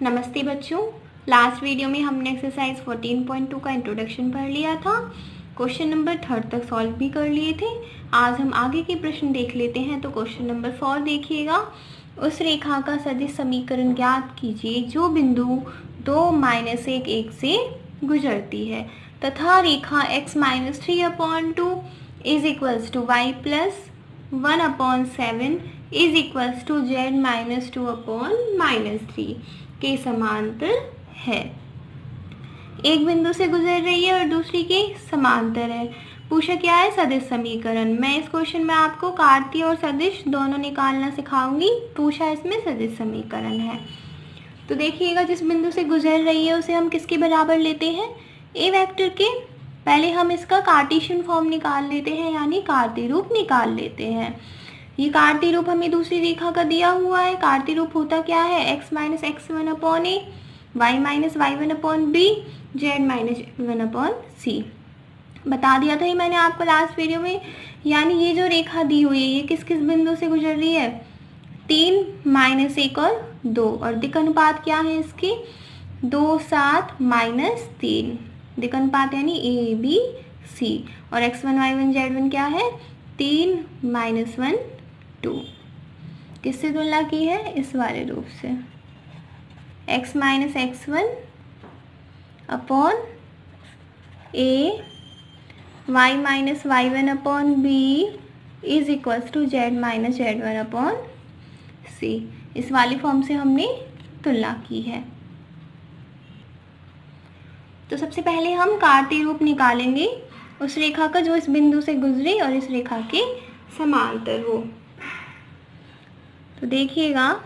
नमस्ते बच्चों, last video में हमने एक्सरसाइज 14.2 का इंट्रोडक्शन पढ़ लिया था। क्वेश्चन नंबर 3 तक सॉल्व भी कर लिए थे। आज हम आगे के प्रश्न देख लेते हैं। तो क्वेश्चन नंबर 4 देखिएगा। उस रेखा का सदिश समीकरण ज्ञात कीजिए जो बिंदु 2-1 से गुजरती है तथा रेखा x-3/2 is equals to y plus 1/7 is equals to z-2/3 के समांतर है। एक बिंदु से गुजर रही है और दूसरी के समांतर है। पूछा क्या है? सदिश समीकरण। मैं इस क्वेश्चन में आपको कार्तीय और सदिश दोनों निकालना सिखाऊंगी। पूछा इसमें सदिश समीकरण है। तो देखिएगा, जिस बिंदु से गुजर रही है उसे हम किसके बराबर लेते हैं? ए वेक्टर के। पहले हम इसका कार्टेशियन फॉर्म निकाल लेते हैं, यानी कार्तीय रूप निकाल लेते हैं। ये कार्तीय रूप हमें दूसरी रेखा का दिया हुआ है। कार्तीय रूप होता क्या है? x-x1/a, y-y1/b, z-1/c। बता दिया था ये मैंने आपको लास्ट वीडियो में। यानी ये जो रेखा दी हुई है ये किस किस बिंदु से गुजर रही है? 3, -1 और 2। और दिक् अनुपात क्या है इसकी? 2, 7, -3। दिक् अनुपात यानी ABC। और x1, y1, z1 क्या है? 3, -1, 2। किससे तुलना की है? इस वाले रूप से, x-x1/a, y-y1/b is equals to z-z1/c। इस वाले फॉर्म से हमने तुलना की है। तो सबसे पहले हम कार्तीय रूप निकालेंगे उस रेखा का जो इस बिंदु से गुजरे और इस रेखा के समांतर हो। तो देखिएगा,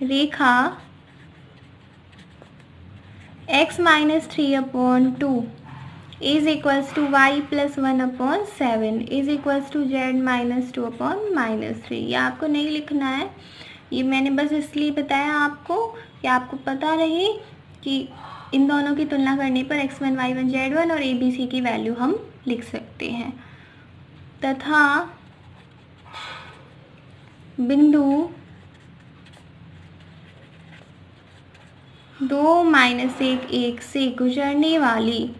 रेखा x-3/2 is equals to y plus 1/7 is equals to z-2/3। ये आपको नहीं लिखना है, ये मैंने बस इसलिए बताया आपको कि आपको पता रहे कि इन दोनों की तुलना करने पर x1, y1, z1 और abc की वैल्यू हम लिख सकते हैं। तथा बिंदु 2-1 से गुजरने वाली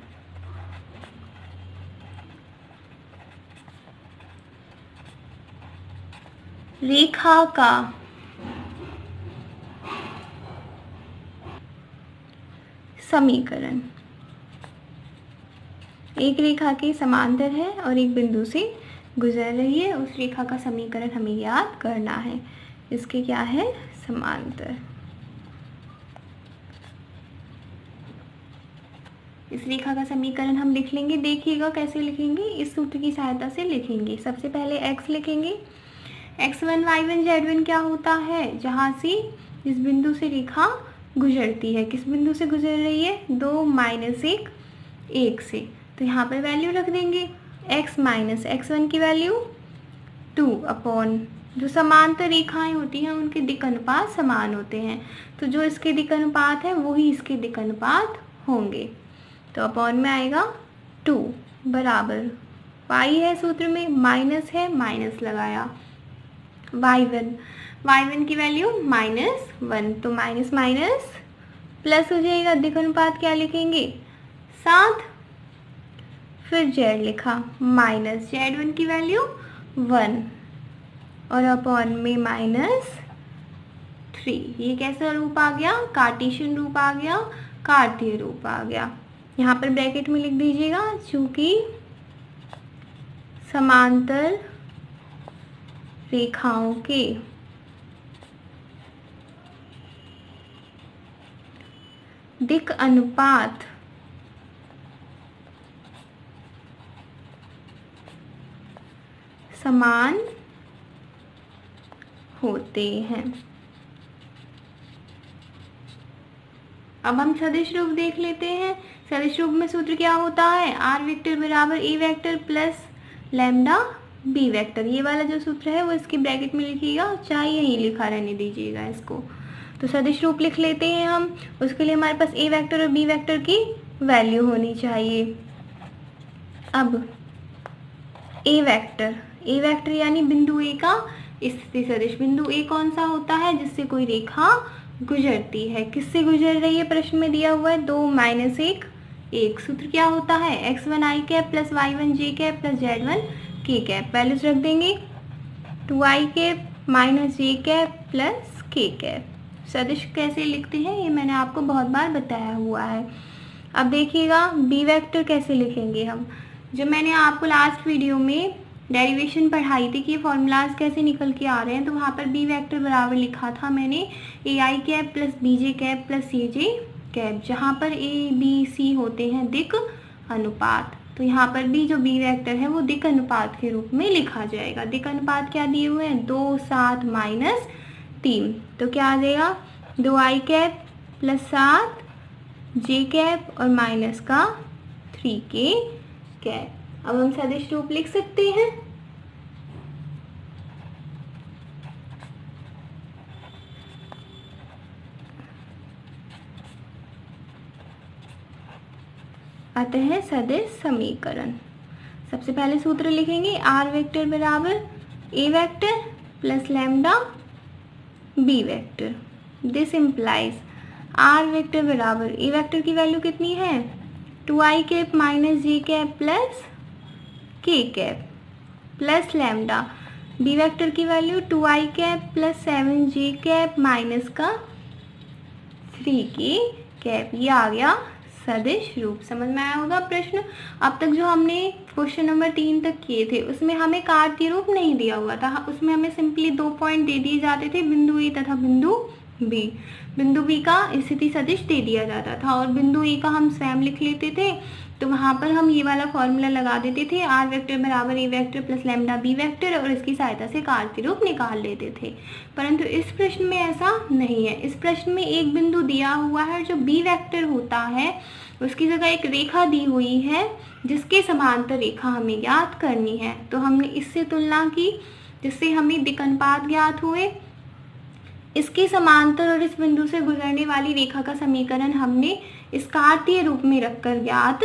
रेखा का समीकरण। एक रेखा के समांतर है और एक बिंदु से गुजर रही है। उस रेखा का समीकरण हमें याद करना है। इसके क्या है? समांतर। इस रेखा का समीकरण हम लिख लेंगे। देखिएगा कैसे लिखेंगे, इस सूत्र की सहायता से लिखेंगे। सबसे पहले x लिखेंगे। x1, y1, z1 क्या होता है? जहाँ से इस बिंदु से रेखा गुजरती है। किस बिंदु से गुजर रही है? 2-1 से। तो यहाँ पर वैल्यू रख देंगे। x-x1 की वैल्यू 2 जो समांतर रेखाएं होती हैं उनके दिक् अनुपात समान होते हैं। तो जो इसके दिक् अनुपात है वही इसके दिक् अनुपात होंगे। तो अपॉन में आएगा 2 बराबर y है सूत्र में, माइनस है, माइनस लगाया, y1 की वैल्यू -1। तो माइनस माइनस प्लस हो जाएगा। दिक् अनुपात क्या लिखेंगे? 7। फिर z लिखा, माइनस z1 की वैल्यू 1 और अपॉन में -3। ये कैसा रूप आ गया? कार्टेशियन रूप आ गया, कार्तीय रूप आ गया। यहाँ पर ब्रैकेट में लिख दीजिएगा, चूंकि समांतर रेखाओं के दिक् अनुपात समान होते हैं। अब हम सदिश रूप देख लेते हैं। सदिश रूप में सूत्र क्या होता है? r वेक्टर बराबर a vector plus lambda b vector. ये वाला जो सूत्र है वो इसके ब्रैकेट में लिखिएगा, चाहे यहीं लिखा रहने दीजिएगा इसको। तो सदिश रूप लिख लेते हैं हम। उसके लिए हमारे पास a वेक्टर और b वेक्टर की वैल्यू होनी चाहिए। अब a वेक्टर यानी बिंदु a का स्थिति सदिश। बिंदु a कौन सा होता है? जिससे कोई रेखा गुजरती है। किससे गुजर रही है प्रश्न में दिया हुआ है, 2 माइनस 1 1। सूत्र क्या होता है, x1 i cap plus y1 j cap plus z1 k cap. Values रख देंगे, 2i cap minus j cap plus k cap. सदिश कैसे लिखते हैं ये मैंने आपको बहुत बार बताया हुआ है। अब देखिएगा बी वेक्टर कैसे लिखेंगे हम। जो मैंने आपको लास्ट वीडियो में डेरिवेशन पढ़ाई थी कि फॉर्मूलाज कैसे निकल के आ रहे हैं, तो वहाँ पर बी वेक्टर बराबर लिखा था मैंने a i cap plus b j cap plus c j cap, जहाँ पर ए बी सी होते हैं दिक् अनुपात। तो यहाँ पर भी जो बी वेक्टर है वो दिक् अनुपात के रूप में लिखा जाएगा। दिक् अनुपात क्या दिए हुए हैं, 2 7 माइनस 3। तो क्या आ जाएगा, 2i कैप प्लस 7 जे कैप और माइनस का 3k कैप। अब हम सदिश रूप लिख सकते हैं। आते हैं सदिश समीकरण। सबसे पहले सूत्र लिखेंगे, आर वेक्टर बराबर a vector plus lambda B vector. This implies r vector बराबर ए वेक्टर की वैल्यू कितनी है, 2i cap minus j cap plus k cap plus lambda B vector की value 2i cap plus 7j cap minus का 3k cap. ये आ गया सदिश रूप। समझ में आया होगा प्रश्न। अब तक जो हमने क्वेश्चन नंबर 3 तक किए थे उसमें हमें कार्तीय रूप नहीं दिया हुआ था, उसमें हमें सिंपली 2 पॉइंट दे दिए जाते थे, बिंदु ए तथा बिंदु बी। बिंदु बी का स्थिति सदिश दे दिया जाता था और बिंदु ए का हम स्वयं लिख लेते थे। तो वहाँ पर हम ये वाला फॉर्मूला लगा देते थे, आर वेक्टर बराबर a vector plus lambda B vector, और इसकी सहायता से कार्तीय रूप निकाल लेते थे। परंतु इस प्रश्न में ऐसा नहीं है। इस प्रश्न में एक बिंदु दिया हुआ है, जो बी वेक्टर होता है उसकी जगह एक रेखा दी हुई है जिसके समांतर रेखा हमें ज्ञात करनी है। तो हमने इससे तुलना की जिससे हमें दिक् अनुपात ज्ञात हुए। इसके समांतर और इस बिंदु से गुजरने वाली रेखा का समीकरण हमने इस कार्तीय रूप में रखकर ज्ञात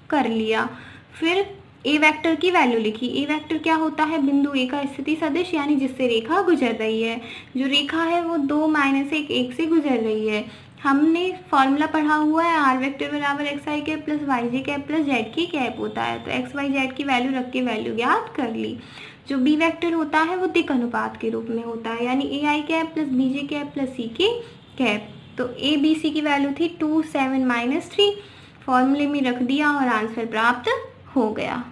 कर लिया। फिर ए वेक्टर की वैल्यू लिखी। ए वेक्टर क्या होता है, बिंदु ए का स्थिति सदिश, यानी जिससे रेखा गुजर रही है। जो रेखा है वो 2 माइनस 1 1 से गुजर रही है। हमने फॉर्मूला पढ़ा हुआ है, आर वेक्टर बराबर एक्स आई कैप प्लस वाई जे कैप प्लस जेड की कैप होता है। तो एक्स वाई जेड की वैल्यू रख के वैल्यू ज्ञात कर ली। जो बी वेक्टर होता है वो दिक् अनुपात के रूप में होता है, यानी a i cap plus b j cap plus c k cap. तो ए बी सी की वैल्यू थी 2 7 माइनस 3, फॉर्मूले में रख दिया और आंसर प्राप्त हो गया।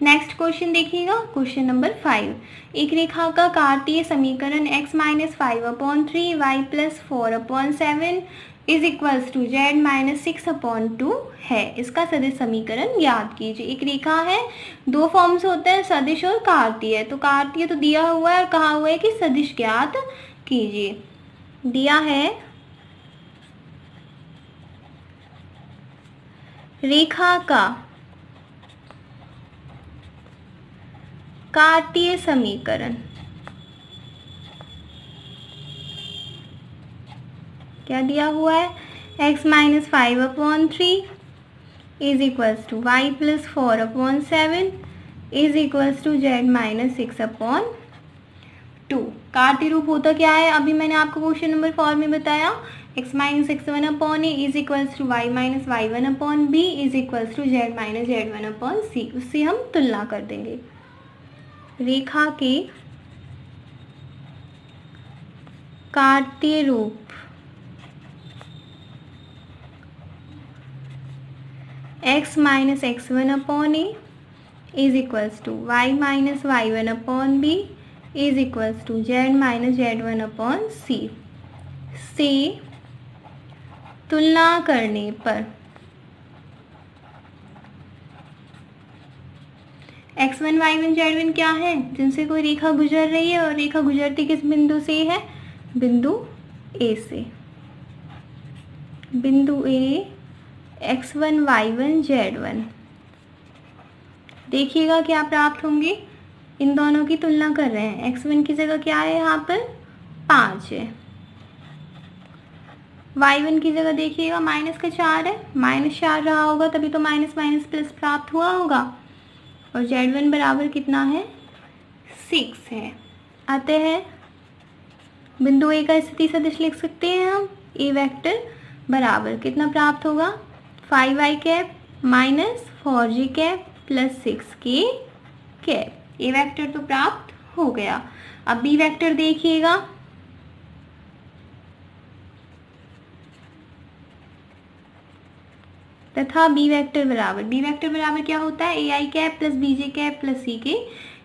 नेक्स्ट क्वेश्चन देखिएगा, क्वेश्चन नंबर 5। एक रेखा का कार्तीय समीकरण x minus 5/3 y plus 4/7 is equals to z minus 6/2 है। इसका सदिश समीकरण याद कीजिए। एक रेखा है, दो फॉर्म्स होते हैं, सदिश और कार्तीय। तो कार्तीय तो दिया हुआ है और कहा हुआ है कि सदिश ज्ञात कीजिए। दिया है रेखा का कार्तीय समीकरण क्या दिया हुआ है, x minus 5/3 is equals to y plus 4/7 is equals to z minus 6/2। कार्तीय रूप होता क्या है, अभी मैंने आपको क्वेश्चन नंबर 4 में बताया, x minus x1/a is equals to y minus y1/b is equals to z minus z1/c। उससे हम तुलना कर देंगे। रेखा के कार्तीय रूप x minus x1/a is equals to y minus y1/b is equals to z minus z1/c से तुलना करने पर x1 y1 z1 क्या है, जिनसे कोई रेखा गुजर रही है और रेखा गुजरती किस बिंदु से है, बिंदु A से। बिंदु A x1 y1 z1। देखिएगा क्या प्राप्त होंगे, इन दोनों की तुलना कर रहे हैं। x1 की जगह क्या है, यहाँ पर 5 है। y1 की जगह देखिएगा माइनस का 4 है, -4 रहा होगा तभी तो माइनस माइनस प्लस प्राप्त हुआ होगा। और z1 बराबर कितना है, 6 है। आते हैं बिंदु ए का स्थिति सदिश लिख सकते हैं हम। ए वेक्टर बराबर कितना प्राप्त होगा, 5i cap minus 4j cap plus 6k cap. A vector तो प्राप्त हो गया। अब बी वेक्टर देखिएगा, तथा बी वेक्टर बराबर क्या होता है, a i cap plus b j cap plus c k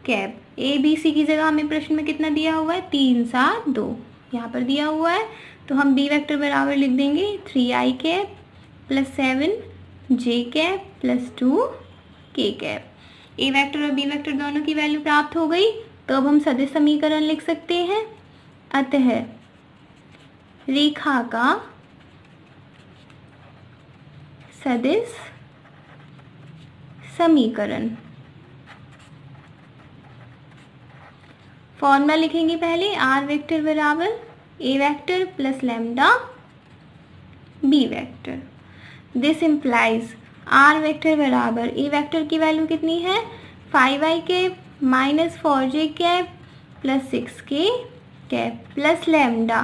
cap. A B C की जगह हमें प्रश्न में कितना दिया हुआ है, 3 7 2 यहाँ पर दिया हुआ है। तो हम बी वेक्टर बराबर लिख देंगे 3i cap plus 7j cap plus 2k cap. A vector और बी वेक्टर दोनों की वैल्यू प्राप्त हो गई। तो अब हम सदिश समीकरण लिख सकते हैं। अतः रेखा का सदिश समीकरण, फॉर्मूला लिखेंगे पहले, आर वेक्टर बराबर a vector plus lambda B vector. This implies r vector बराबर ए वेक्टर की वैल्यू कितनी है, 5i cap minus 4j cap plus 6k cap plus lambda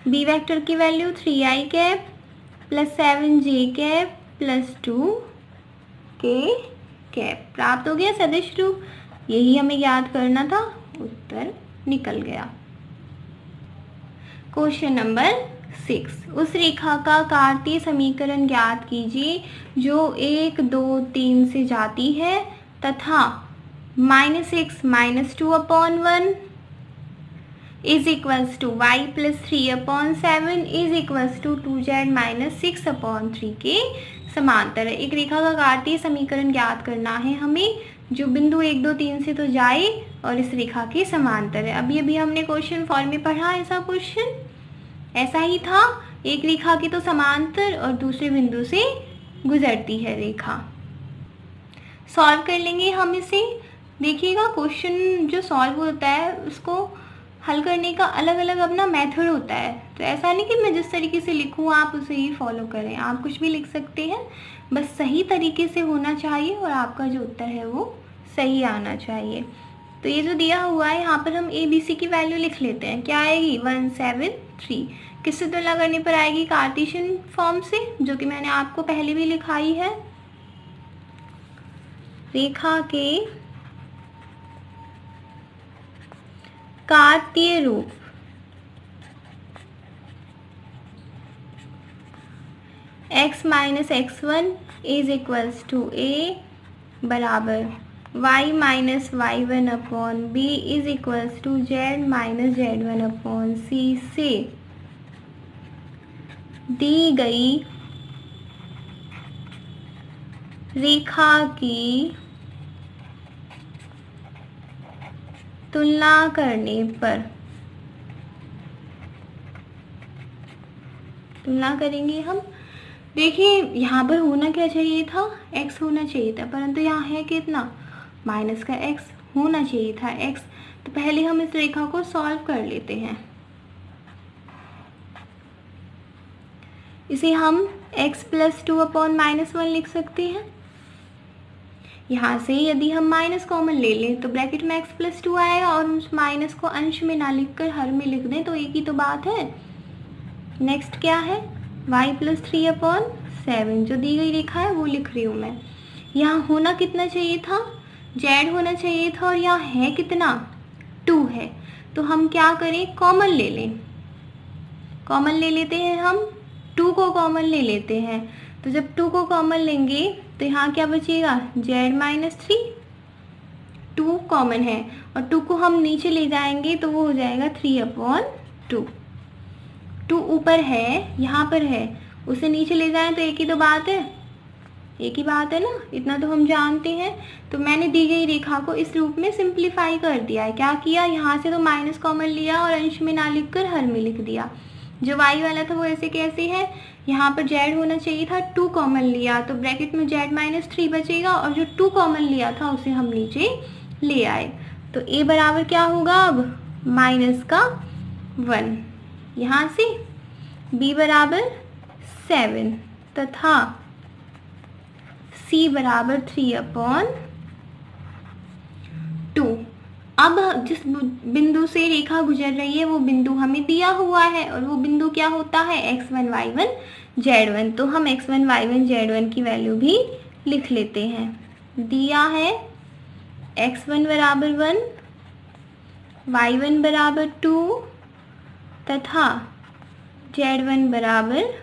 B vector की value 3i cap plus 7j cap plus 2k cap. प्राप्त हो गया सदिश रूप। यही हमें याद करना था, उत्तर निकल गया। क्वेश्चन नंबर 6, उस रेखा का कार्तीय समीकरण ज्ञात कीजिए जो 1 2 3 से जाती है तथा -x - 2/1 is equals to y प्लस 3/7 इज इक्वल्स टू 2z - 6/3 के समांतर है। एक रेखा का कार्तीय समीकरण ज्ञात करना है हमें, जो बिंदु 1 2 3 से तो जाए और इस रेखा के समांतर है। अभी अभी हमने क्वेश्चन फॉर्म में पढ़ा, ऐसा क्वेश्चन ऐसा ही था। एक रेखा की तो समांतर और दूसरे बिंदु से गुजरती है रेखा। सॉल्व कर लेंगे हम इसे। देखिएगा, क्वेश्चन जो सॉल्व होता है उसको हल करने का अलग अलग अपना मेथड होता है। तो ऐसा नहीं कि मैं जिस तरीके से लिखूँ आप उसे ही फॉलो करें, आप कुछ भी लिख सकते हैं, बस सही तरीके से होना चाहिए और आपका जो उत्तर है वो सही आना चाहिए। तो ये जो दिया हुआ है यहाँ पर हम ए बी सी की वैल्यू लिख लेते हैं। क्या आएगी, 1 7 3। किससे तुलना करने पर आएगी, कार्टेशियन फॉर्म से, जो कि मैंने आपको पहले भी लिखाई है। रेखा के कार्तीय रूप x - x1 is equals to a बराबर y - y1/b is equals to z - z1/c से दी गई रेखा की तुलना करने पर, तुलना करेंगे हम। देखिए यहाँ पर होना क्या चाहिए था, x होना चाहिए था, परंतु यहाँ है कितना, माइनस का x होना चाहिए था x। तो पहले हम इस रेखा को सॉल्व कर लेते हैं। इसे हम x प्लस 2/-1 लिख सकते हैं। यहाँ से यदि हम माइनस कॉमन ले लें तो ब्रैकेट में x प्लस 2 आएगा और उस माइनस को अंश में ना लिखकर हर में लिख दें तो एक ही तो बात है। नेक्स्ट क्या है, y प्लस 3/7 जो दी गई रेखा है वो लिख रही हूँ मैं। यहाँ होना कितना चाहिए था, z होना चाहिए था, और यहाँ है कितना, 2 है। तो हम क्या करें, कॉमन ले लें। कॉमन ले लेते हैं हम, 2 को कॉमन ले लेते हैं। तो जब 2 को कॉमन लेंगे तो यहाँ क्या बचेगा, z - 3, 2 कॉमन है और 2 को हम नीचे ले जाएंगे तो वो हो जाएगा 3/2। 2 ऊपर है, यहाँ पर है, उसे नीचे ले जाएं तो एक ही तो बात है, एक ही बात है ना, इतना तो हम जानते हैं। तो मैंने दी गई रेखा को इस रूप में सिंप्लीफाई कर दिया है। क्या किया, यहाँ से तो माइनस कॉमन लिया और अंश में ना लिखकर हर में लिख दिया। जो y वाला था वो ऐसे कैसे है, यहाँ पर z होना चाहिए था, 2 कॉमन लिया तो ब्रैकेट में z - 3 बचेगा और जो 2 कॉमन लिया था उसे हम नीचे ले आए। तो a बराबर क्या होगा, अब -1। यहाँ से b बराबर 7 तथा c बराबर 3/2। अब जिस बिंदु से रेखा गुजर रही है वो बिंदु हमें दिया हुआ है, और वो बिंदु क्या होता है, x1 y1 z1। तो हम x1 y1 z1 की वैल्यू भी लिख लेते हैं। दिया है x1 बराबर 1, y1 बराबर 2 तथा z1 बराबर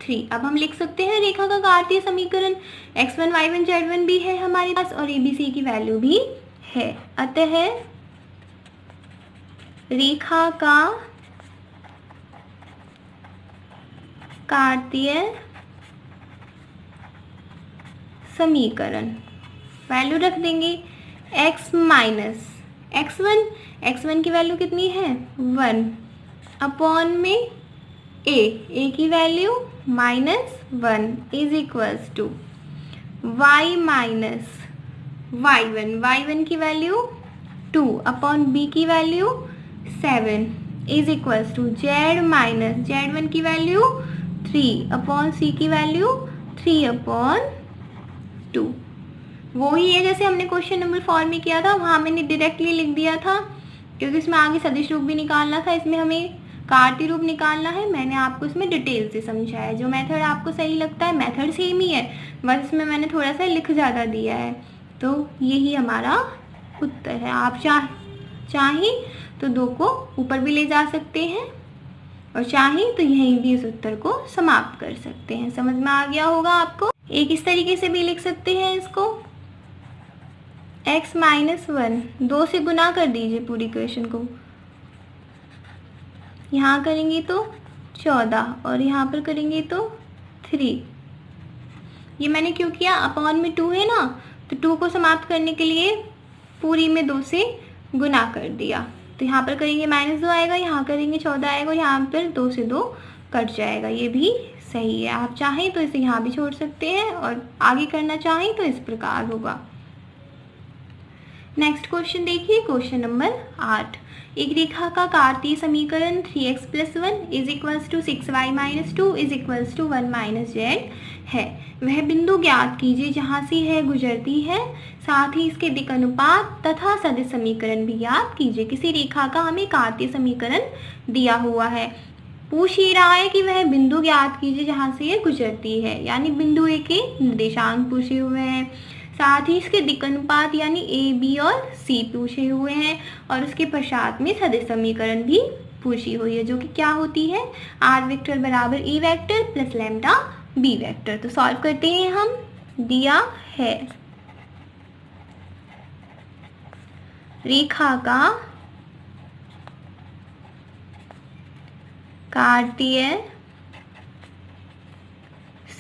3। अब हम लिख सकते हैं रेखा का कार्तीय समीकरण। x1 y1 z1 भी है हमारे पास और abc की वैल्यू भी है। अतः रेखा का कार्तीय समीकरण, वैल्यू रख देंगे x माइनस x1 की वैल्यू कितनी है 1 अपॉन में a की value -1 is equals to y minus y1 की वैल्यू 2 अपॉन b की value 7 is equals to z minus z1 की वैल्यू 3 अपॉन c की वैल्यू 3 अपॉन 2। वो ही है जैसे हमने क्वेश्चन नंबर 4 में किया था, वहाँ मैंने डायरेक्टली लिख दिया था क्योंकि इसमें आगे सदिश रूप भी निकालना था, इसमें हमें कार्तीय रूप निकालना है। मैंने आपको इसमें डिटेल से समझाया। जो मेथड आपको सही लगता है, मेथड सेम ही है, बस इसमें मैंने थोड़ा सा लिख ज़्यादा दिया है। तो यही हमारा उत्तर है। आप चाहें तो 2 को ऊपर भी ले जा सकते हैं और चाहें तो यहीं भी इस उत्तर को समाप्त कर सकते हैं। समझ में आ गया होगा आपको। एक इस तरीके से भी लिख सकते हैं इसको, x माइनस 1 2 से गुना कर दीजिए पूरी इक्वेशन को। यहाँ करेंगे तो 14 और यहाँ पर करेंगे तो 3। ये मैंने क्यों किया, अपॉन में 2 है ना, तो 2 को समाप्त करने के लिए पूरी में 2 से गुना कर दिया। तो यहाँ पर करेंगे -2 आएगा, यहाँ करेंगे 14 आएगा, यहाँ पर 2 से 2 कट जाएगा। ये भी सही है। आप चाहें तो इसे यहाँ भी छोड़ सकते हैं और आगे करना चाहें तो इस प्रकार होगा। नेक्स्ट क्वेश्चन देखिए, क्वेश्चन नंबर 8। एक रेखा का कार्तीय समीकरण 3x + 1 is equals to 6y - 2 is equals to 1 - z है। वह बिंदु ज्ञात कीजिए जहाँ से यह गुजरती है, साथ ही इसके दिक् अनुपात तथा सदिश समीकरण भी ज्ञात कीजिए। किसी रेखा का हमें कार्तीय समीकरण दिया हुआ है, पूछ ये रहा है कि वह बिंदु ज्ञात कीजिए जहाँ से यह गुजरती है, यानी बिंदु ए के निर्देशांक पूछे हुए हैं, साथ ही इसके दिक् अनुपात यानी ए, बी और सी पूछे हुए हैं, और उसके पश्चात में सदिश समीकरण भी पूछी हुई है, जो कि क्या होती है, आर वेक्टर बराबर a vector plus lambda B vector. तो सॉल्व करते हैं हम। दिया है रेखा का कार्तीय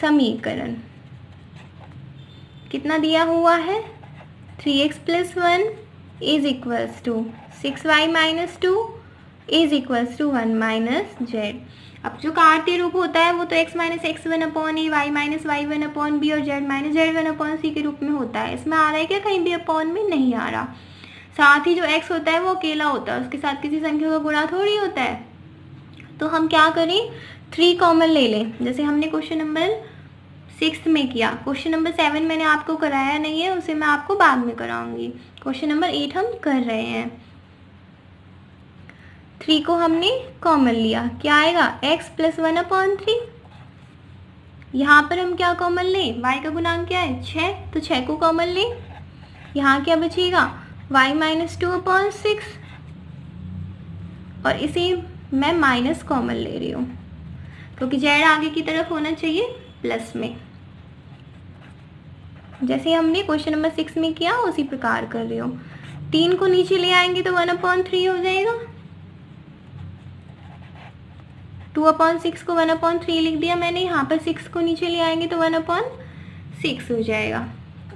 समीकरण कितना दिया हुआ है, 3x + 1 is equals to 6y - 2 is equals to 1 - z। अब जो कार्तीय रूप होता है वो तो x - x1 upon a, y - y1 upon B और z - z1 अपॉन सी के रूप में होता है। इसमें आ रहा है क्या, कहीं भी अपॉन में नहीं आ रहा। साथ ही जो x होता है वो अकेला होता है, उसके साथ किसी संख्या का गुणा थोड़ी होता है। तो हम क्या करें, 3 कॉमन ले लें, जैसे हमने क्वेश्चन नंबर 6 में किया। क्वेश्चन नंबर 7 मैंने आपको कराया नहीं है, उसे मैं आपको बाद में कराऊंगी। क्वेश्चन नंबर 8 हम कर रहे हैं। 3 को हमने कॉमन लिया, क्या आएगा, x + 1/3। यहाँ पर हम क्या कॉमन लें, y का गुणांक क्या है 6, तो 6 को कॉमन लें। यहाँ क्या बचेगा, y - 2/6, और इसे मैं माइनस कॉमन ले रही हूँ क्योंकि z आगे की तरफ होना चाहिए प्लस में। जैसे हमने क्वेश्चन नंबर 6 में किया उसी प्रकार कर रही हूँ। 3 को नीचे ले आएंगे तो 1/3 हो जाएगा। 2/6 को 1/3 लिख दिया मैंने। यहाँ पर 6 को नीचे ले आएंगे तो 1/6 हो जाएगा,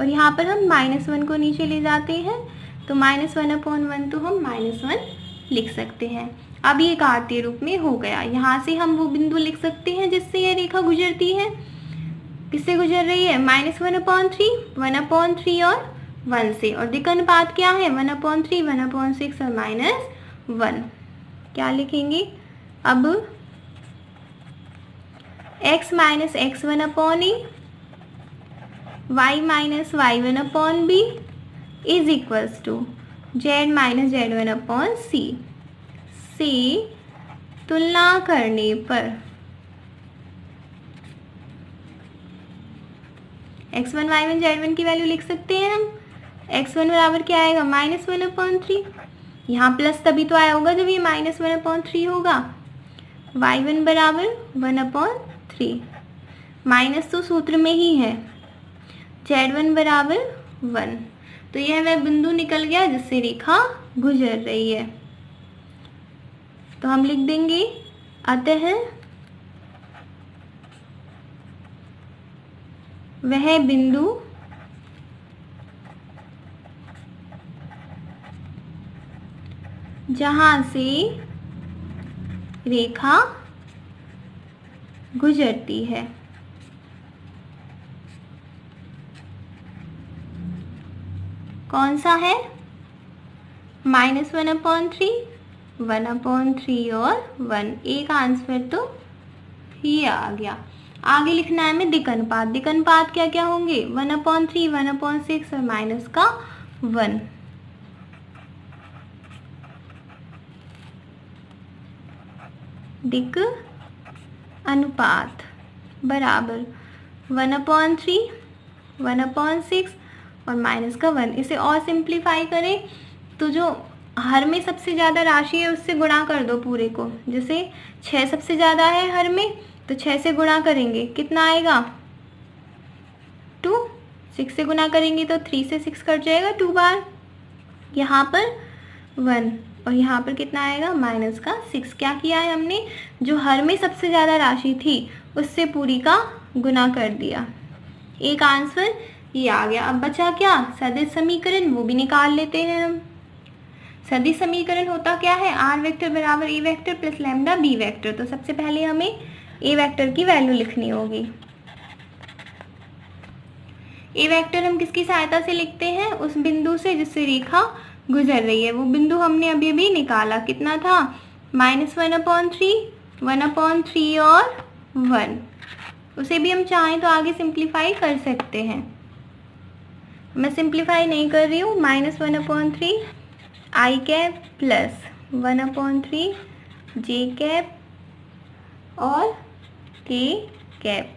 और यहाँ पर हम -1 को नीचे ले जाते हैं तो -1/1 तो हम -1 लिख सकते हैं। अब ये कार्तीय रूप में हो गया। यहाँ से हम वो बिंदु लिख सकते हैं जिससे यह रेखा गुजरती है। किससे गुजर रही है, -1/3, 1/3 और 1 से, और दिक् अनुपात क्या है, 1/3, 1/6 और -1। क्या लिखेंगे अब, x - x1 upon a, y - y1 upon b is equals to z minus z one upon c से तुलना करने पर x1 y1 z1 की वैल्यू लिख सकते हैं हम। x1 बराबर क्या आएगा, -1/3। यहाँ प्लस तभी तो आया होगा जब ये -1/3 होगा। y1 बराबर 1/3, माइनस तो सूत्र में ही है। z1 बराबर 1, तो यह वह बिंदु निकल गया जिससे रेखा गुजर रही है। तो हम लिख देंगे अतः वह बिंदु जहां से रेखा गुजरती है कौन सा है, -1/3, 1/3 और 1। एक आंसर तो ये आ गया। आगे लिखना है हमें दिक्कनुपात। दिक्कनुपात क्या क्या होंगे, 1/3, 1/6 और माइनस का 1। दिक् अनुपात बराबर 1/3, 1/6 और माइनस का 1। इसे और सिंप्लीफाई करें तो जो हर में सबसे ज़्यादा राशि है उससे गुणा कर दो पूरे को। जैसे 6 सबसे ज़्यादा है हर में, तो 6 से गुणा करेंगे कितना आएगा 2। 6 से गुणा करेंगे तो 3 से 6 कट जाएगा 2 बार। यहाँ पर 1 और यहाँ पर कितना आएगा माइनस का 6। क्या किया है हमने, जो हर में सबसे ज़्यादा राशि थी उससे पूरी का गुना कर दिया। एक आंसर ये आ गया। अब बचा क्या, सदिश समीकरण, वो भी निकाल लेते हैं हम। सदिश समीकरण होता क्या है, आर वेक्टर बराबर a vector plus lambda B vector. तो सबसे पहले हमें ए वेक्टर की वैल्यू लिखनी होगी। ए वेक्टर हम किसकी सहायता से लिखते हैं, उस बिंदु से जिससे रेखा गुजर रही है। वो बिंदु हमने अभी अभी निकाला, कितना था, -1/3, 1/3 और 1। उसे भी हम चाहें तो आगे सिंप्लीफाई कर सकते हैं। मैं सिंप्लीफाई नहीं कर रही हूँ। -1/3 आई कैप प्लस 1/3 जे कैप और के कैप।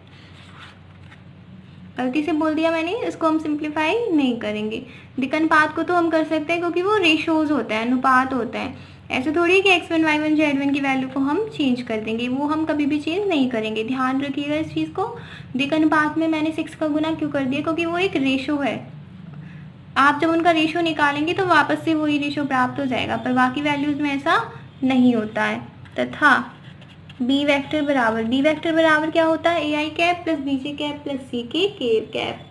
गलती से बोल दिया मैंने, इसको हम सिंप्लीफाई नहीं करेंगे। दिक्कनुपात को तो हम कर सकते हैं क्योंकि वो रेशोज होता है, अनुपात होता है। ऐसे थोड़ी है कि x1 y1 z1 की वैल्यू को हम चेंज कर देंगे, वो हम कभी भी चेंज नहीं करेंगे। ध्यान रखिएगा इस चीज़ को। दिक्कनुपात में मैंने 6 का गुना क्यों कर दिया, क्योंकि वो एक रेशो है। आप जब उनका रेशो निकालेंगे तो वापस से वही रेशो प्राप्त हो जाएगा, पर बाकी वैल्यूज में ऐसा नहीं होता है। तथा बी वेक्टर बराबर क्या होता है, a i cap plus b j cap plus c k cap.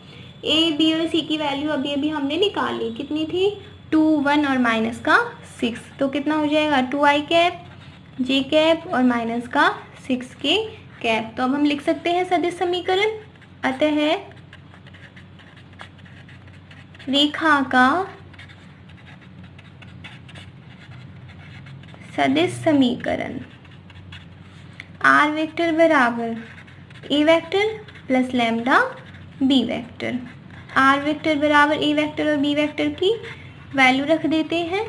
A B और सी की वैल्यू अभी अभी हमने निकाली, कितनी थी 2, 1 और माइनस का 6। तो कितना हो जाएगा 2 आई कैप जे कैप और माइनस का 6 के कैप। तो अब हम लिख सकते हैं सदिश समीकरण। अतः रेखा का सदिश समीकरण आर वेक्टर बराबर a vector plus lambda B vector. R vector बराबर ए वेक्टर और बी वेक्टर की वैल्यू रख देते हैं।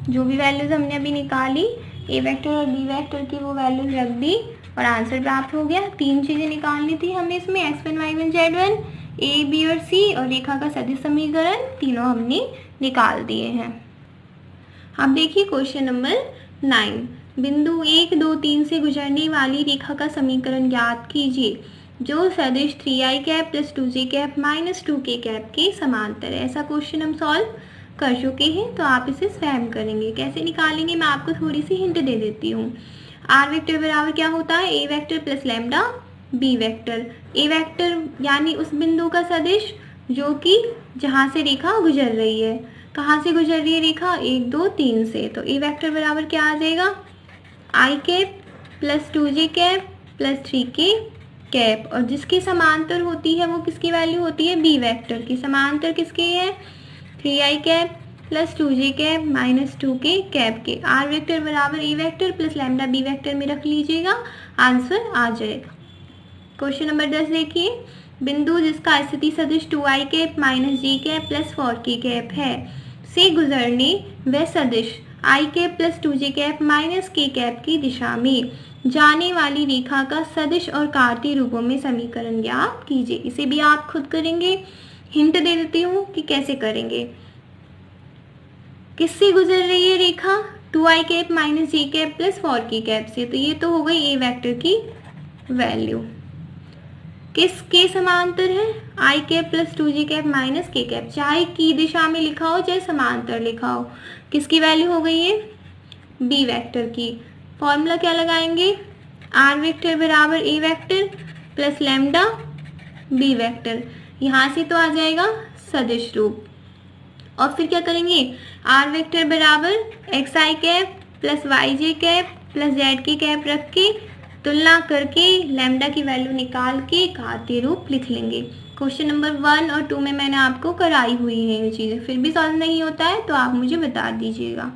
जो भी वैल्यूज हमने अभी निकाली, ए वेक्टर और बी वेक्टर की वो वैल्यूज रख दी और आंसर प्राप्त हो गया। 3 चीज़ें निकालनी थी हमें इसमें, x1 y1 z1, A B और सी और रेखा का सदिश समीकरण, तीनों हमने निकाल दिए हैं। अब देखिए क्वेश्चन नंबर 9। बिंदु 1, 2, 3 से गुजरने वाली रेखा का समीकरण ज्ञात कीजिए जो सदिश 3i cap plus 2j cap minus 2k cap के समांतर है। ऐसा क्वेश्चन हम सॉल्व कर चुके हैं, तो आप इसे स्वयं करेंगे। कैसे निकालेंगे मैं आपको थोड़ी सी हिंट दे देती हूँ। आर वेक्टर बराबर क्या होता है, a vector plus lambda B vector. A vector यानी उस बिंदु का सदिश जो कि जहाँ से रेखा गुजर रही है। कहाँ से गुजर रही है रेखा, 1, 2, 3 से। तो ए वेक्टर बराबर क्या आ जाएगा, i cap plus 2j cap plus 3k cap. और जिसकी समांतर होती है वो किसकी वैल्यू होती है, बी वेक्टर की। समांतर किसकी है, 3i cap plus 2j cap minus 2k cap के। आर वेक्टर बराबर a vector plus lambda B vector में रख लीजिएगा, आंसर आ जाएगा। क्वेश्चन नंबर 10 देखिए। बिंदु जिसका स्थिति सदिश 2i कैप माइनस जी कैप प्लस 4k कैप है से गुजरने वह सदिश i cap plus 2j cap minus k cap की दिशा में जाने वाली रेखा का सदिश और कार्तीय रूपों में समीकरण ज्ञात कीजिए। इसे भी आप खुद करेंगे। हिंट दे देती हूँ कि कैसे करेंगे। किससे गुजर रही है रेखा? 2i कैप माइनस जी कैप प्लस 4k कैप से। तो ये तो हो गई ए वेक्टर की वैल्यू। किसके समांतर है? i cap plus 2j cap minus k cap. चाहे की दिशा में लिखा हो चाहे समांतर लिखा हो, किसकी वैल्यू हो गई है? बी वेक्टर की। फॉर्मूला क्या लगाएंगे? आर वेक्टर बराबर a vector plus lambda B vector. यहाँ से तो आ जाएगा सदिश रूप। और फिर क्या करेंगे? आर वेक्टर बराबर एक्स आई कैप प्लस वाई जे कैप प्लस जेड के कैप रख के तुलना करके लैम्डा की वैल्यू निकाल के कार्तीय रूप लिख लेंगे। क्वेश्चन नंबर 1 और 2 में मैंने आपको कराई हुई है ये चीज़ें, फिर भी सॉल्व नहीं होता है तो आप मुझे बता दीजिएगा।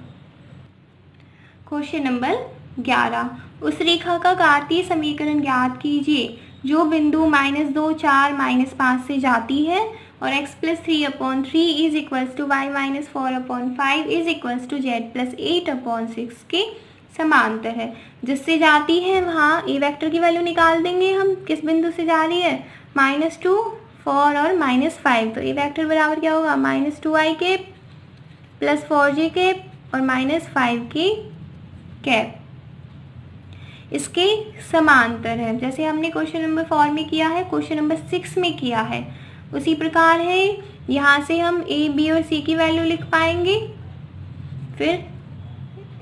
क्वेश्चन नंबर 11, उस रेखा का कार्तीय समीकरण ज्ञात कीजिए जो बिंदु -2, 4, -5 से जाती है और x plus 3/3 is equals to y minus 4/5 is equals to z plus 8/6 के समांतर है। जिससे जाती है वहाँ ए वेक्टर की वैल्यू निकाल देंगे हम। किस बिंदु से जा रही है? -2, 4 और -5। तो ए वेक्टर बराबर क्या होगा? -2i cap plus 4j cap और -5k कैप इसके समांतर है। जैसे हमने क्वेश्चन नंबर 4 में किया है, क्वेश्चन नंबर 6 में किया है, उसी प्रकार है। यहाँ से हम ए, बी और सी की वैल्यू लिख पाएंगे। फिर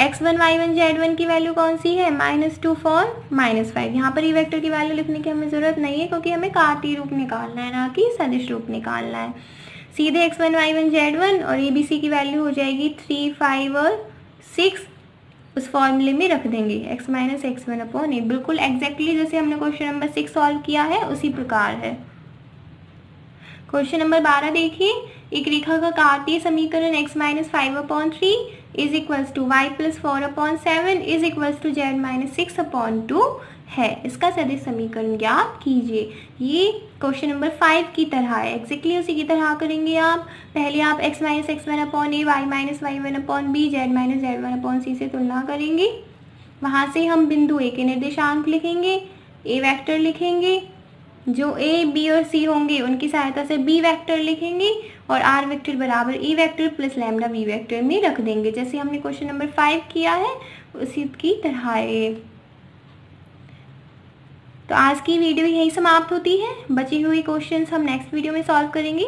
x1, y1, z1 की वैल्यू कौन सी है? -2, 4, -5। यहाँ पर ई वेक्टर की वैल्यू लिखने की हमें ज़रूरत नहीं है क्योंकि हमें कार्तीय रूप निकालना है, ना कि सदिश रूप निकालना है। सीधे x1, y1, z1 और ए बी सी की वैल्यू हो जाएगी 3, 5 और 6। उस फॉर्मूले में रख देंगे x माइनस x1/8। बिल्कुल एग्जैक्टली जैसे हमने क्वेश्चन नंबर 6 सॉल्व किया है उसी प्रकार है। क्वेश्चन नंबर 12 देखिए, एक रेखा का कार्तीय समीकरण x minus 5/3 is equals to y plus 4/7 is equals to z minus 6/2 है। इसका सदिश समीकरण ज्ञात कीजिए। ये क्वेश्चन नंबर 5 की तरह है, एग्जैक्टली उसी की तरह करेंगे आप। पहले आप x minus x1/a, y minus y1/b, z minus z1/c से तुलना करेंगे। वहाँ से हम बिंदु ए के निर्देशांक लिखेंगे, ए वेक्टर लिखेंगे, जो ए, बी और सी होंगे उनकी सहायता से बी वेक्टर लिखेंगे और आर वेक्टर बराबर E vector plus lambda B vector में रख देंगे। जैसे हमने क्वेश्चन नंबर 5 किया है उसी की तरह है। तो आज की वीडियो यही समाप्त होती है। बची हुई क्वेश्चंस हम नेक्स्ट वीडियो में सॉल्व करेंगे।